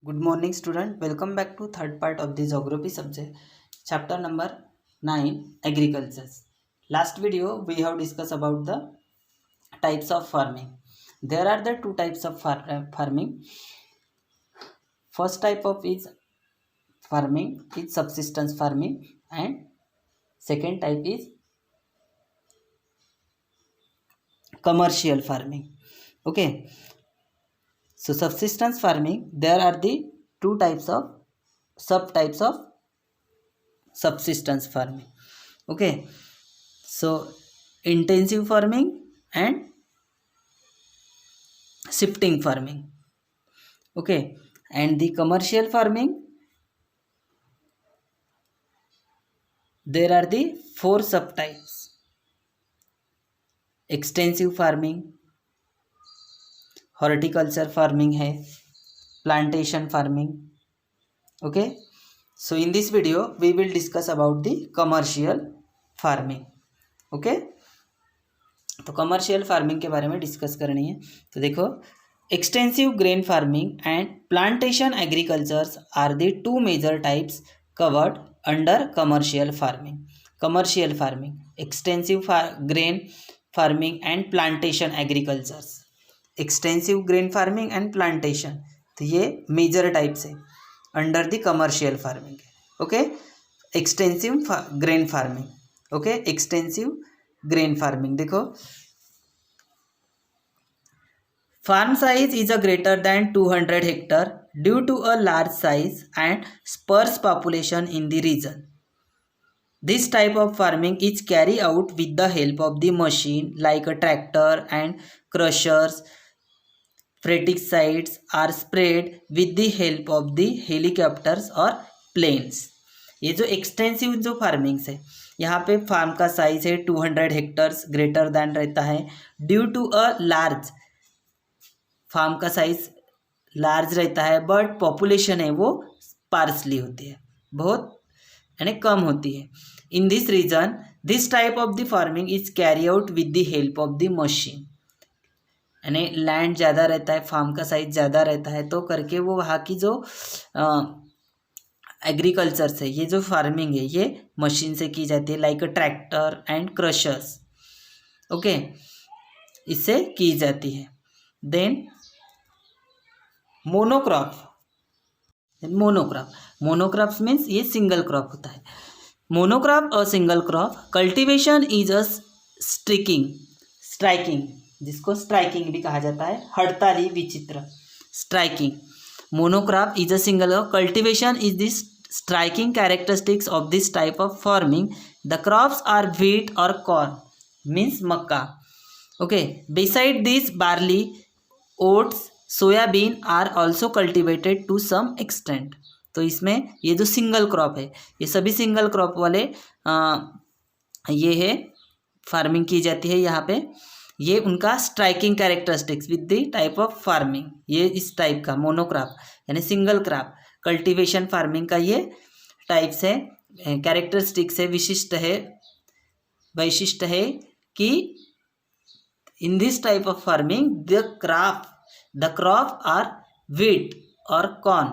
Good morning, student. Welcome back to third part of the geography subject, chapter number 9, agriculture. Last video we have discussed about the types of farming. There are the two types of farming. First type of is farming is subsistence farming, and second type is commercial farming. Okay, so subsistence farming, there are the two types of subtypes of subsistence farming. Okay, so intensive farming and shifting farming. Okay, and the commercial farming, there are the four subtypes: extensive farming, horticulture farming है, plantation farming. Okay, so in this video we will discuss about the commercial farming. Okay, तो commercial farming के बारे में discuss करनी है. तो देखो, extensive grain farming and plantation agricultures are the two major types covered under commercial farming. Commercial farming, extensive grain farming and plantation agricultures. Extensive grain farming and plantation, तो ये major types है under the commercial farming. Okay, extensive grain farming. Okay, extensive grain farming देखो, farm size is a greater than 200 hectare due to a large size and sparse population in the region. This type of farming is carry out with the help of the machine like a tractor and crushers. Pesticides are spread with the help of the helicopters और planes. ये जो extensive जो farmings है, यहाँ पे farm का size है 200 hectares, greater than रहता है due to a large. Farm का साइज लार्ज रहता है बट पॉपुलेशन है वो स्पार्सली होती है, बहुत यानी कम होती है. In this region this type of the farming is carry out with the help of the machine. यानी लैंड ज़्यादा रहता है, फार्म का साइज ज़्यादा रहता है, तो करके वो वहाँ की जो एग्रीकल्चर से ये जो फार्मिंग है ये मशीन से की जाती है, like tractor and crushers. Okay, इससे की जाती है. Then monocrop. मोनोक्रॉप मीन्स ये सिंगल क्रॉप होता है. मोनोक्रॉप और single crop cultivation is a striking, जिसको स्ट्राइकिंग भी कहा जाता है, हड़ताली विचित्र, striking. Monocrop is a single cultivation is this striking characteristics of this type of farming. The crops are wheat or corn, means makka. Okay, beside this barley, oats, soyabean are also cultivated to some extent. तो इसमें ये जो single crop है, ये सभी single crop वाले ये है फार्मिंग की जाती है यहाँ पे. ये उनका striking characteristics with the type of farming, ये इस टाइप का मोनोक्रॉप यानी सिंगल क्रॉप कल्टीवेशन फार्मिंग का ये टाइप्स है, कैरेक्टरिस्टिक्स है, वैशिष्ट है कि in this type of farming the crop are wheat और corn.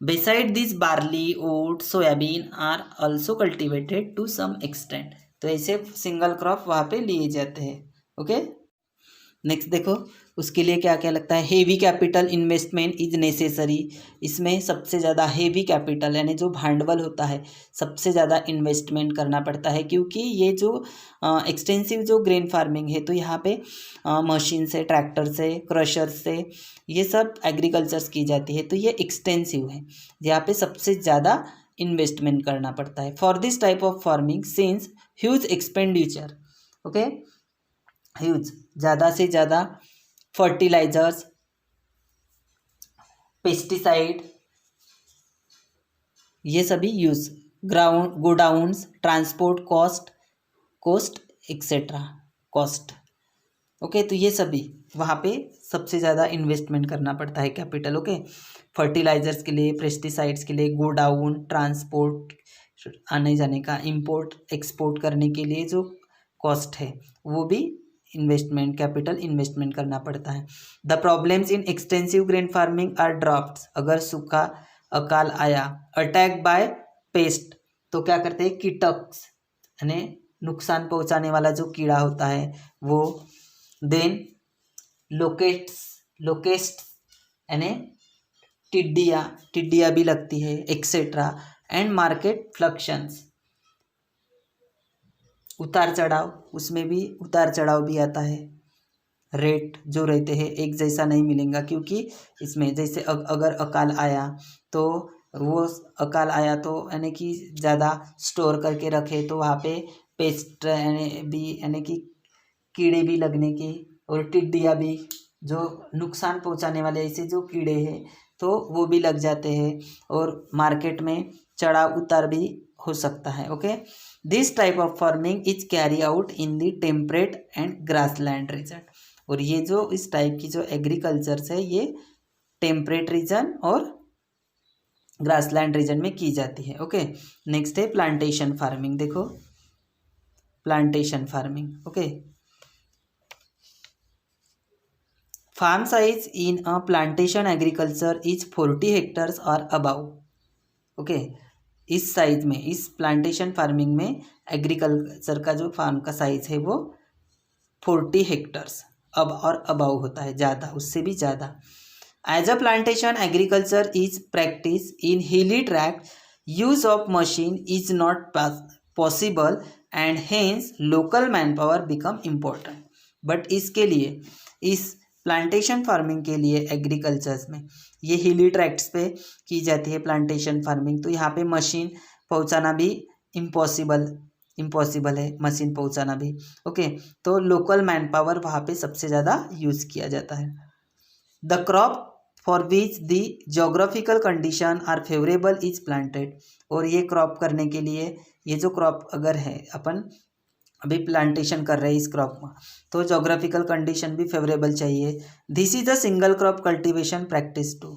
Beside this barley, oat, soybean are also cultivated to some extent. तो ऐसे सिंगल क्रॉप वहाँ पे लिए जाते हैं. ओके, नेक्स्ट देखो, उसके लिए क्या क्या लगता है. Heavy capital investment is necessary. इसमें सबसे ज़्यादा हेवी कैपिटल यानी जो भांडवल होता है, सबसे ज़्यादा इन्वेस्टमेंट करना पड़ता है, क्योंकि ये जो एक्सटेंसिव जो ग्रेन फार्मिंग है, तो यहाँ पे मशीन से, ट्रैक्टर से, क्रशर से ये सब एग्रीकल्चर्स की जाती है. तो ये एक्सटेंसिव है, यहाँ पे सबसे ज़्यादा इन्वेस्टमेंट करना पड़ता है. For this type of farming since huge expenditure. Okay, huge, ज़्यादा से ज़्यादा फर्टिलाइजर्स, पेस्टिसाइड, ये सभी use, godowns, transport cost etcetera cost. Okay, तो ये सभी वहाँ पे सबसे ज़्यादा इन्वेस्टमेंट करना पड़ता है कैपिटल. ओके, फर्टिलाइजर्स के लिए, पेस्टिसाइड्स के लिए, गोडाउन, ट्रांसपोर्ट, आने जाने का, इंपोर्ट एक्सपोर्ट करने के लिए जो कॉस्ट है वो भी इन्वेस्टमेंट कैपिटल इन्वेस्टमेंट करना पड़ता है। The problems in extensive grain farming are droughts, अगर सूखा अकाल आया, अटैक बाय पेस्ट, तो क्या करते हैं कीटक यानी नुकसान पहुंचाने वाला जो कीड़ा होता है वो, देन लोकेस्ट यानी टिड्डियाँ भी लगती है एक्सेट्रा, एंड मार्केट फ्लक्शंस, उतार चढ़ाव, उसमें भी उतार चढ़ाव भी आता है, रेट जो रहते हैं एक जैसा नहीं मिलेगा, क्योंकि इसमें जैसे अगर अकाल आया तो वो अकाल आया तो यानी कि ज़्यादा स्टोर करके रखे तो वहाँ पे पेस्ट यानी कि कीड़े भी लगने की, और टिड्डियाँ भी जो नुकसान पहुँचाने वाले ऐसे जो कीड़े हैं तो वो भी लग जाते हैं, और मार्केट में चढ़ाव उतार भी हो सकता है। Okay, this type of farming is carry out in the temperate and grassland region, और ये जो इस टाइप की जो एग्रीकल्चर्स है ये टेम्परेट रीजन और ग्रासलैंड रीजन में की जाती है। ओके, नेक्स्ट है प्लांटेशन फार्मिंग। देखो plantation farming, okay, farm size in a plantation agriculture is 40 hectares और अबाउ। ओके, इस साइज में इस प्लांटेशन फार्मिंग में एग्रीकल्चर का जो फार्म का साइज है वो 40 हेक्टर्स अब और अबाउ होता है, ज़्यादा, उससे भी ज़्यादा। As a plantation agriculture is practice in hilly tract, use of machine is not possible and hence local manpower become important. But इसके लिए इस प्लांटेशन फार्मिंग के लिए एग्रीकल्चर्स में ये हिली ट्रैक्ट्स पे की जाती है प्लांटेशन फार्मिंग, तो यहाँ पे मशीन पहुँचाना भी इम्पॉसिबल है, मशीन पहुँचाना भी। ओके, तो लोकल मैन पावर वहाँ पे सबसे ज़्यादा यूज़ किया जाता है। The crop for which the geographical condition are favourable is planted, और ये क्रॉप करने के लिए ये जो क्रॉप अगर है अपन अभी प्लांटेशन कर रहे हैं इस क्रॉप में, तो जोग्राफिकल कंडीशन भी फेवरेबल चाहिए। This is a single crop cultivation practice too,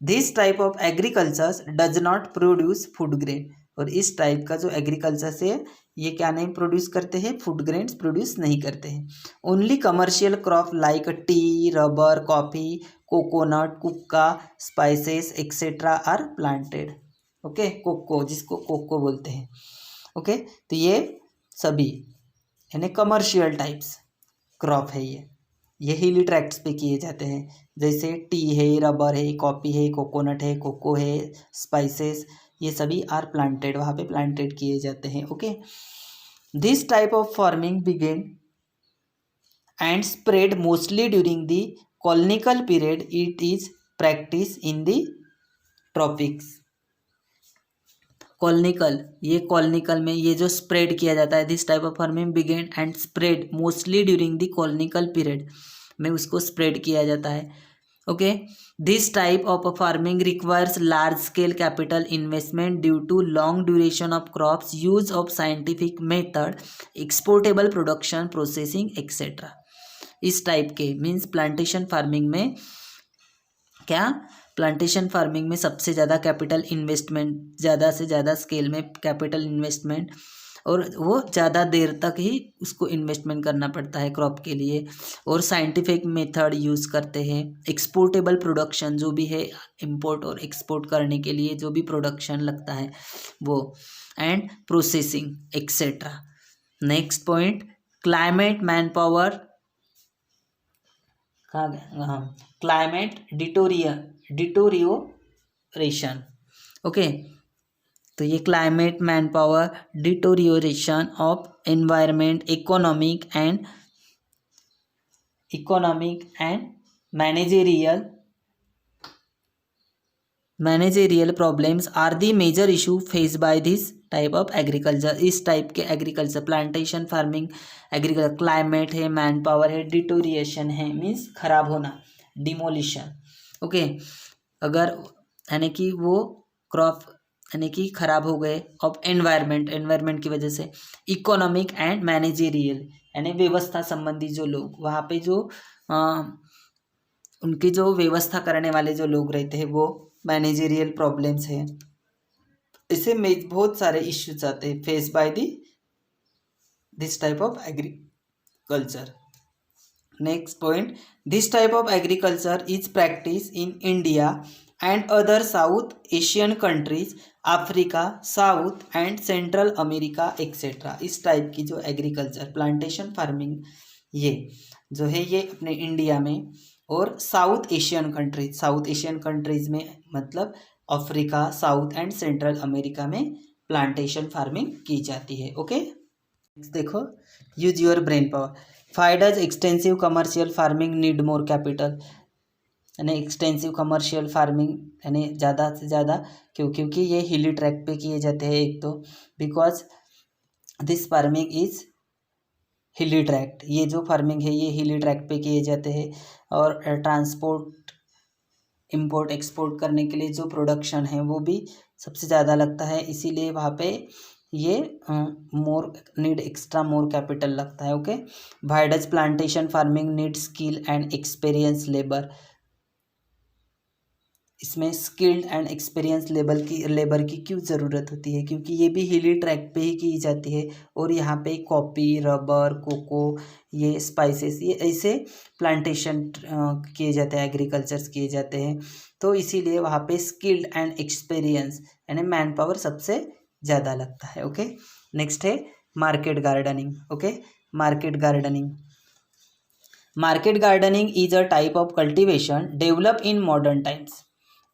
this type of agriculture does not produce food grain, और इस टाइप का जो एग्रीकल्चर से ये क्या नहीं प्रोड्यूस करते हैं, फूड ग्रेन्स प्रोड्यूस नहीं करते हैं। Only commercial crop like tea, rubber, coffee, coconut, cocoa, spices et cetera are planted. Okay, cocoa जिसको कोको बोलते हैं। ओके, तो ये सभी यानी कमर्शियल टाइप्स क्रॉप है ये हिली ट्रैक्ट्स पे किए जाते हैं, जैसे टी है, रबर है, कॉफ़ी है, कोकोनट है, कोको है, स्पाइसेस, ये सभी आर प्लांटेड, वहाँ पे प्लांटेड किए जाते हैं। Okay, this type of farming began and spread mostly during the colonial period, it is practice in the tropics. Colonial में ये जो स्प्रेड किया जाता है, this type of farming began and spread mostly during the colonial period में उसको spread किया जाता है। Okay, this type of farming requires large scale capital investment due to long duration of crops, use of scientific method, exportable production, processing etcetera. इस type के means plantation farming में क्या, plantation farming में सबसे ज़्यादा कैपिटल इन्वेस्टमेंट, ज़्यादा से ज़्यादा स्केल में कैपिटल इन्वेस्टमेंट, और वो ज़्यादा देर तक ही उसको इन्वेस्टमेंट करना पड़ता है क्रॉप के लिए, और साइंटिफिक मेथड यूज़ करते हैं, एक्सपोर्टेबल प्रोडक्शन जो भी है इंपोर्ट और एक्सपोर्ट करने के लिए जो भी प्रोडक्शन लगता है वो, and processing et cetera. Next point, climate manpower, climate deterioration. Okay, तो ये climate manpower deterioration of environment, economic and managerial problems are the major issue face by this type of agriculture. इस type के agriculture plantation farming agriculture, climate है, manpower है, deterioration है means खराब होना, demolition. Okay, अगर यानी कि वो क्रॉप यानी कि खराब हो गए, ऑफ एनवायरनमेंट की वजह से, इकोनॉमिक एंड मैनेजेरियल यानी व्यवस्था संबंधी जो लोग वहाँ पे जो उनकी जो व्यवस्था करने वाले जो लोग रहते हैं वो मैनेजेरियल प्रॉब्लम्स हैं, इसे में बहुत सारे इश्यूज आते हैं face by this type of agriculture. Next point, this type of agriculture is practice in India and other south Asian countries, Africa, south and central America etcetera. इस टाइप की जो एग्रीकल्चर प्लांटेशन फार्मिंग ये जो है ये अपने India में और साउथ एशियन कंट्रीज में मतलब Africa, south and central America में प्लांटेशन फार्मिंग की जाती है। ओके, देखो, use your brain power. Five does extensive commercial farming need more capital, यानी एक्सटेंसिव कमर्शियल फार्मिंग यानी ज़्यादा से ज़्यादा क्योंकि ये हिली ट्रैक पे किए जाते हैं। एक तो बिकॉज दिस फार्मिंग इज हिली ट्रैक्ट, ये जो फार्मिंग है ये हिली ट्रैक पे किए जाते हैं और ट्रांसपोर्ट इंपोर्ट एक्सपोर्ट करने के लिए जो प्रोडक्शन है वो भी सबसे ज़्यादा लगता है, इसीलिए वहाँ पे ये मोर नीड एक्स्ट्रा मोर कैपिटल लगता है। Okay, why does plantation farming need skill and experience labour, इसमें स्किल्ड एंड एक्सपीरियंस लेबर की क्यों ज़रूरत होती है, क्योंकि ये भी हिली ट्रैक पे ही की जाती है और यहाँ पे कॉफ़ी, रबर, कोको, ये स्पाइसेस, ये ऐसे प्लांटेशन किए जाते हैं, एग्रीकल्चर्स किए जाते हैं, तो इसीलिए वहाँ पे स्किल्ड एंड एक्सपीरियंस यानी मैन पावर सबसे ज़्यादा लगता है। ओके, नेक्स्ट है market gardening. Okay, market gardening is a type of cultivation develop in modern times,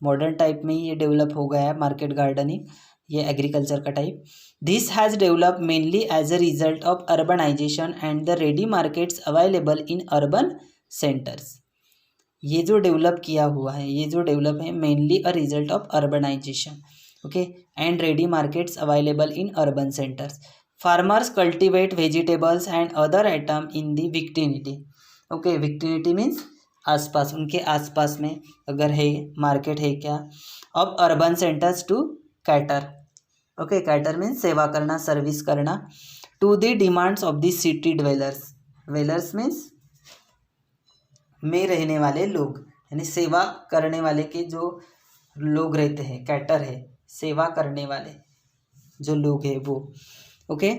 modern type में ये डेवलप हो गया है मार्केट गार्डनिंग, ये एग्रीकल्चर का type. This has develop mainly as a result of urbanisation and the ready markets available in urban centres, ये जो develop किया हुआ है, ये जो डेवलप है mainly a result of urbanisation, okay, and ready markets available in urban centres. Farmers cultivate vegetables and other item in the vicinity. Okay, vicinity means आसपास, उनके आसपास में अगर है मार्केट है क्या, अब urban centres to cater. Okay, cater means सेवा करना, सर्विस करना, to the demands of the city dwellers, dwellers means में रहने वाले लोग, यानी सेवा करने वाले के जो लोग रहते हैं, कैटर है सेवा करने वाले जो लोग हैं वो। Okay,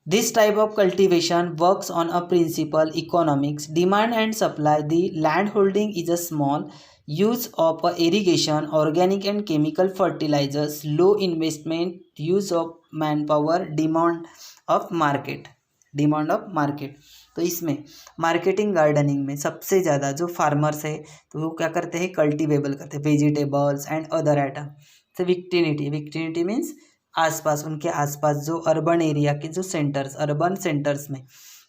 this type of cultivation works on a principle economics, demand and supply. The land holding is a small, use of irrigation, organic and chemical fertilizers, low investment, use of manpower, demand of market, तो इसमें marketing gardening में सबसे ज़्यादा जो farmers है तो वो क्या करते हैं, कल्टिवेबल करते हैं वेजिटेबल्स एंड अदर आइटम। तो विक्टिनिटी मीन्स आसपास, उनके आसपास जो अर्बन एरिया के जो सेंटर्स, अर्बन सेंटर्स में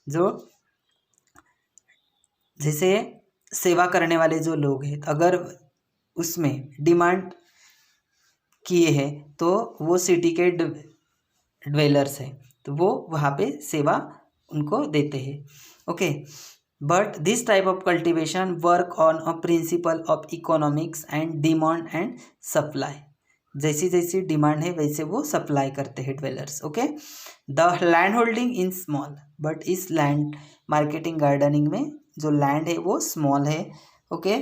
जो जैसे सेवा करने वाले जो लोग हैं, अगर उसमें डिमांड किए हैं तो वो सिटी के ड्वेलर्स हैं तो वो वहाँ पे सेवा उनको देते हैं। Okay, but this type of cultivation work on a principle of economics and demand and supply, जैसी जैसी डिमांड है वैसे वो सप्लाई करते हैं dwellers. Okay, the land holding in small, but इस लैंड मार्केटिंग गार्डनिंग में जो लैंड है वो स्मॉल है। Okay,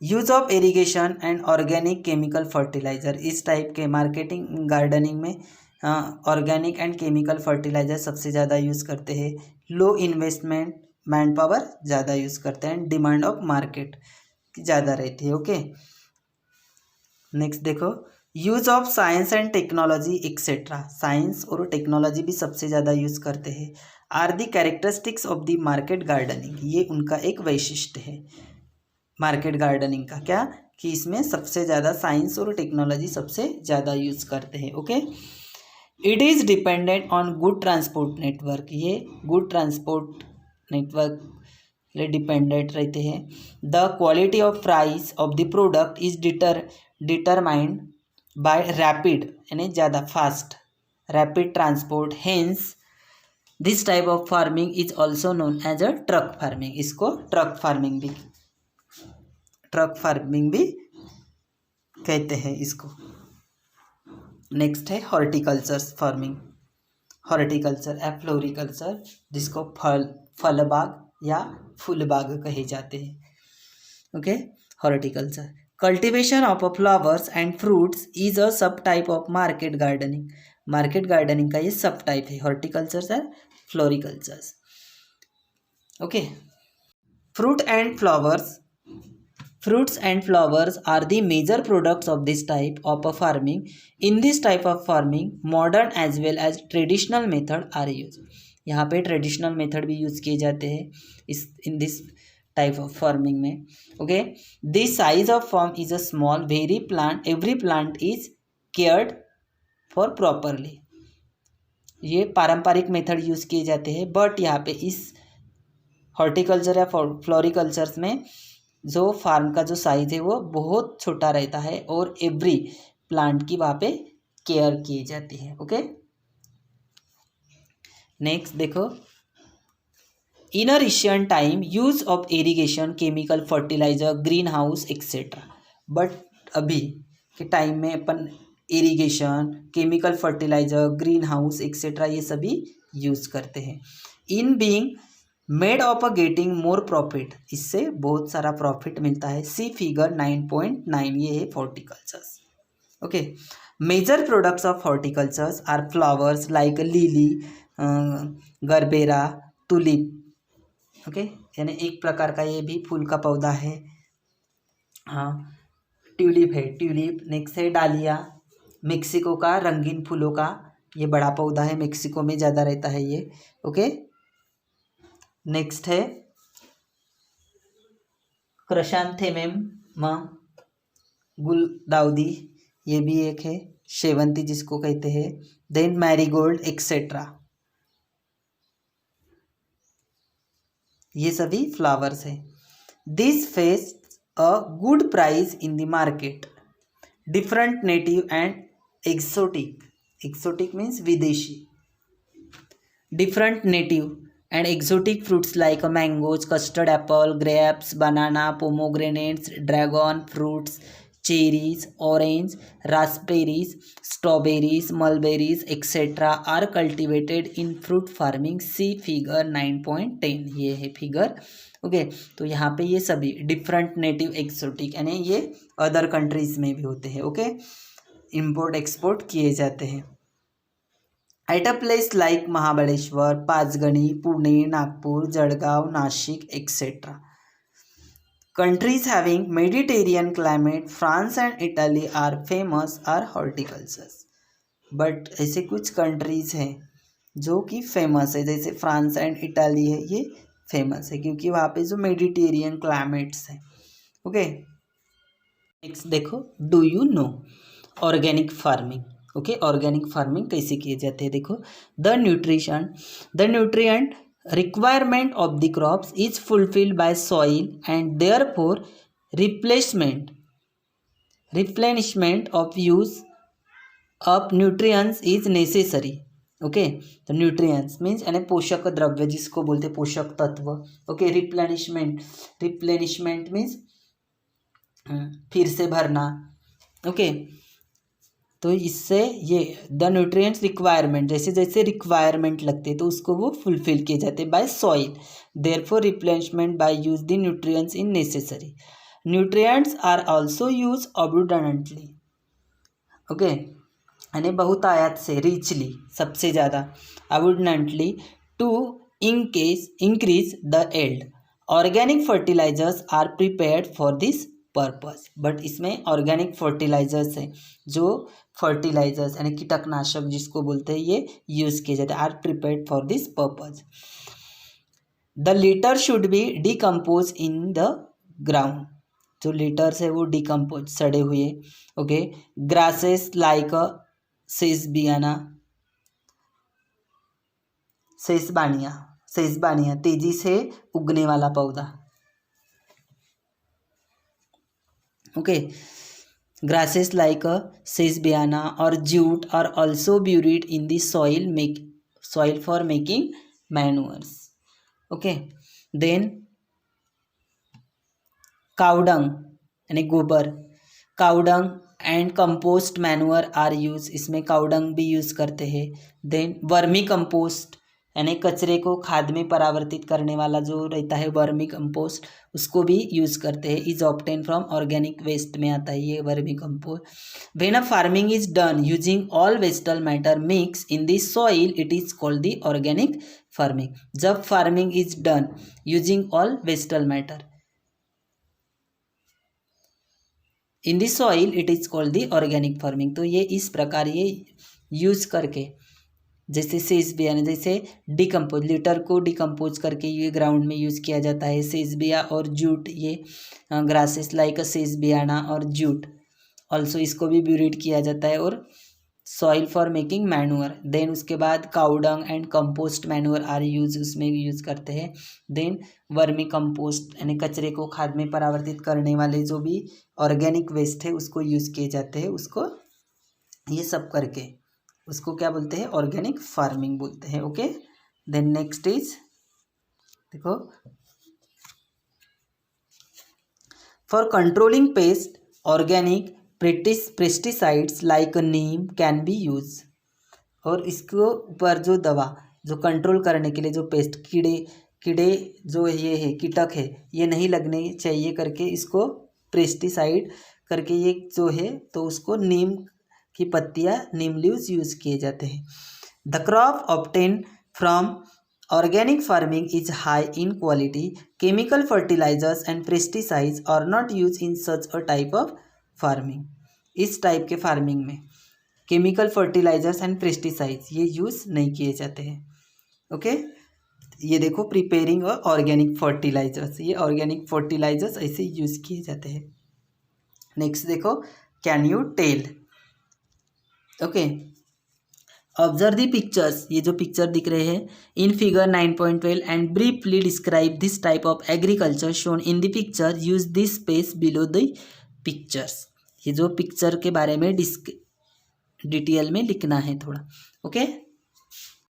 use of irrigation and organic chemical fertiliser, इस टाइप के मार्केटिंग गार्डनिंग में ऑर्गेनिक एंड केमिकल फर्टिलाइजर सबसे ज़्यादा यूज़ करते हैं। लो इन्वेस्टमेंट, मैन पावर ज़्यादा यूज़ करते हैं, डिमांड ऑफ मार्केट ज़्यादा रहती है। ओके, नेक्स्ट देखो, use of science and technology etcetera, science और टेक्नोलॉजी भी सबसे ज़्यादा यूज़ करते हैं। Are the characteristics of the market gardening, ये उनका एक वैशिष्ट्य है मार्केट गार्डनिंग का, क्या कि इसमें सबसे ज़्यादा साइंस और टेक्नोलॉजी सबसे ज़्यादा यूज़ करते हैं। Okay, it is dependent on good transport network, ये गुड ट्रांसपोर्ट नेटवर्क डिपेंडेंट रहते हैं। The quality of price of the product is determined by rapid, यानी ज़्यादा fast rapid transport, hence this type of farming is also known as a truck farming, इसको truck farming भी कहते हैं इसको। Next है हॉर्टिकल्चर फार्मिंग, हॉर्टिकल्चर या floriculture, जिसको फल बाग या फूल बाग कहे जाते हैं। Okay, horticulture cultivation of flowers and fruits is a sub type of market gardening, market gardening का ये सब टाइप है, horticulture sir floricultures. Okay. Fruits and flowers are the major products of this type of a farming. In this type of farming, modern as well as traditional method are used. यहाँ पे traditional method भी use किए जाते हैं in this type of farming में. Okay, this size of farm is a small every plant is cared for properly. ये पारंपरिक method use किए जाते हैं, बट यहाँ पे इस हॉर्टिकल्चर या फ्लोरिकल्चर्स में जो फार्म का जो साइज है वो बहुत छोटा रहता है और एवरी प्लांट की वहाँ पे केयर की जाती है. ओके, नेक्स्ट देखो, in a recent time use of irrigation, chemical fertilizer, green house etcetera. But अभी के टाइम में अपन irrigation, chemical fertilizer, green house etcetera ये सभी यूज करते हैं. In being made of a getting more profit, इससे बहुत सारा प्रॉफिट मिलता है. सी फिगर 9.9, ये है horticultures. Okay, major products of horticultures are flowers like lily, gerbera, tulip. Okay, यानी एक प्रकार का ये भी फूल का पौधा है. हाँ, ट्यूलिप है, ट्यूलिप. नेक्स्ट है डालिया, मेक्सिको का रंगीन फूलों का ये बड़ा पौधा है, मेक्सिको में ज़्यादा रहता है ये. ओके, नेक्स्ट है क्राइसैंथेमम, गुलदाउदी, ये भी एक है, शेवंती जिसको कहते हैं. देन मैरीगोल्ड एक्सेट्रा, ये सभी फ्लावर्स हैं. This face a good price in the market. Different native and exotic, exotic means विदेशी. Different native and exotic fruits like mangoes, custard apple, grapes, banana, pomegranates, dragon fruits, cherries, orange, raspberries, strawberries, mulberries, etc. are cultivated in fruit farming. See figure 9.10, ये है figure. Okay, तो यहाँ पे ये सभी different native exotic यानी ये other countries में भी होते हैं. ओके, इम्पोर्ट एक्सपोर्ट किए जाते हैं. At a place like Mahabaleshwar, Pachgani, Pune, Nagpur, Jadgaon, Nashik, etc. Countries having Mediterranean climate, France and Italy are famous are horticultures. But ऐसे कुछ कंट्रीज़ हैं जो कि फेमस है, जैसे फ्रांस एंड इटाली है, ये फेमस है क्योंकि वहाँ पे जो मेडिटेरियन क्लाइमेट्स हैं. ओके, नेक्स्ट देखो, do you know organic farming. Okay, organic farming कैसे किए जाते हैं देखो. The nutrient requirement of the crops is fulfilled by soil and therefore replenishment of use of nutrients is necessary. Okay, तो nutrients means यानी पोषक द्रव्य जिसको बोलते हैं पोषक तत्व. ओके, रिप्लेनिशमेंट मीन्स फिर से भरना. ओके, तो इससे ये द न्यूट्रिएंट्स रिक्वायरमेंट, जैसे जैसे रिक्वायरमेंट लगते हैं तो उसको वो फुलफिल किए जाते हैं by soil. Therefore replenishment by use the nutrients in necessary. Nutrients are also use abundantly. Okay, यानी बहुतायत से, रिचली, सबसे ज़्यादा, abundantly, to increase the yield. Organic fertilizers are prepared for this purpose. But इसमें organic fertilizers हैं, जो fertilisers यानी कीटकनाशक जिसको बोलते हैं, ये यूज किए जाते हैं, are prepared for this purpose. The litter should be decompose in the ground. जो लिटर्स है वो डिकम्पोज, सड़े हुए. ओके, ग्रासेस लाइक सेसबानिया, तेजी से उगने वाला पौधा. Okay, grasses like sesbania or jute are also buried in the soil for making manures. Okay, then cow dung यानी गोबर, cow dung and compost manure are used. इसमें cow dung भी use करते हैं. then vermi compost यानी कचरे को खाद में परावर्तित करने वाला जो रहता है वर्मी कंपोस्ट, उसको भी यूज़ करते हैं। Is obtain from organic waste में आता है ये vermicompost. When a farming is done using all vestal matter mix in the soil it is called the organic farming. जब farming is done using all vestal matter in the soil it is called the organic farming. तो ये इस प्रकार ये use करके, जैसे सेसबिया, जैसे decompose, litre को डिकम्पोज करके ये ग्राउंड में यूज़ किया जाता है। सेसबिया और जूट, ये ग्रासेस लाइक सेसबियाना और जूट ऑल्सो, इसको भी ब्यूरिड किया जाता है। और soil for making manure, then उसके बाद cow dung and compost manure are use, उसमें भी यूज़ करते हैं। देन वर्मी कंपोस्ट यानी कचरे को खाद में परावर्तित करने वाले जो भी ऑर्गेनिक वेस्ट है उसको यूज़ किए जाते हैं। उसको ये सब करके उसको क्या बोलते हैं, ऑर्गेनिक फार्मिंग बोलते हैं। ओके, देन नेक्स्ट इज देखो, for controlling paste organic pesticides like Neem can be use. और इसको ऊपर जो दवा जो कंट्रोल करने के लिए जो पेस्ट कीड़े जो ये है कीटक है ये नहीं लगने चाहिए करके इसको पेस्टिसाइड करके ये जो है तो उसको नीम की पत्तियाँ, नीम लीव्स यूज़ किए जाते हैं। The crop obtain from organic farming is high in quality. Chemical fertilisers and pesticides are not use in such a type of farming. इस टाइप के फार्मिंग में केमिकल फर्टिलाइजर्स एंड पेस्टिसाइड्स ये use नहीं किए जाते हैं। ओके, ये देखो प्रिपेयरिंग ऑर्गेनिक फर्टिलाइजर्स, ये ऑर्गेनिक फर्टिलाइजर्स ऐसे यूज़ किए जाते हैं। नेक्स्ट देखो, can you tell. Okay, observe the pictures, ये जो पिक्चर दिख रहे हैं in figure 9.12 and briefly describe this type of agriculture shown in the picture, use this space below the pictures. ये जो पिक्चर के बारे में डिटेल में लिखना है थोड़ा। ओके,